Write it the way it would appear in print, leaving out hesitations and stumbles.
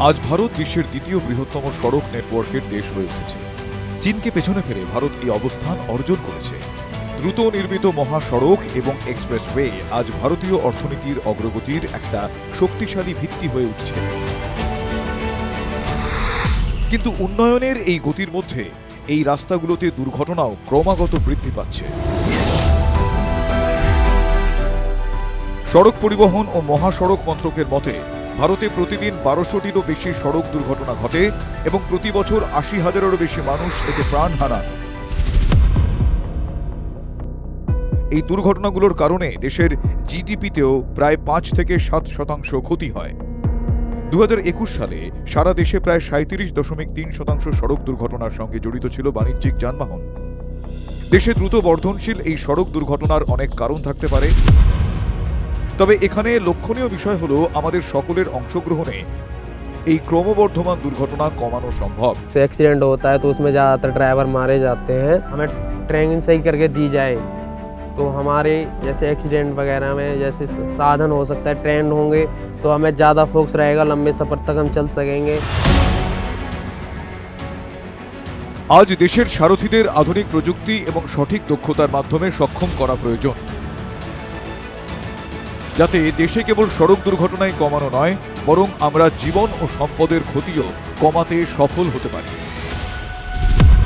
আজ ভারত বিশ্বের দ্বিতীয় বৃহত্তম সড়ক নেটওয়ার্কের দেশ হয়ে উঠেছে। চীনকে পেছনে ফেলে ভারত এই অবস্থান অর্জন করেছে। দ্রুত নির্মিত মহাসড়ক এবং এক্সপ্রেসওয়ে আজ ভারতীয় অর্থনীতির অগ্রগতির একটা শক্তিশালী ভিত্তি হয়ে উঠছে। কিন্তু উন্নয়নের এই গতির মধ্যে এই রাস্তাগুলোতে দুর্ঘটনাও ক্রমাগত বৃদ্ধি পাচ্ছে। সড়ক পরিবহন ও মহাসড়ক মন্ত্রকের মতে ভারতে প্রতিদিন 1200টিরও বেশি সড়ক দুর্ঘটনা ঘটে এবং প্রতি বছর 80,000-এরও বেশি মানুষ এতে প্রাণ হারান। এই দুর্ঘটনাগুলোর কারণে দেশের জিডিপিতেও প্রায় 5 থেকে 7% ক্ষতি হয়। 2021 সালে সারা দেশে প্রায় 37.3% সড়ক দুর্ঘটনার সঙ্গে জড়িত ছিল বাণিজ্যিক যানবাহন। দেশে দ্রুত বর্ধনশীল এই সড়ক দুর্ঘটনার অনেক কারণ থাকতে পারে, তবে এখানে লক্ষণীয় বিষয় হলো আমাদের সকলের অংশগ্রহণে এই ক্রমবর্ধমান দুর্ঘটনা কমানো সম্ভব। एक्सीडेंट होता है तो उसमें ज़्यादातर ड्राइवर मारे जाते हैं। हमें ट्रेनिंग सही करके दी जाए तो हमारे जैसे एक्सीडेंट वगैरह में जैसे साधन हो सकता है, ट्रेन होंगे तो हमें ज़्यादा फोकस रहेगा, लंबे सफ़र तक हम चल सकेंगे। আজ দেশের সারথীদের আধুনিক প্রযুক্তি এবং সঠিক দক্ষতার মাধ্যমে সক্ষম করা প্রয়োজন, যাতে দেশে কেবল সড়ক দুর্ঘটনাই কমানো নয়, বরং আমরা জীবন ও সম্পদের ক্ষতিও কমাতে সফল হতে পারি।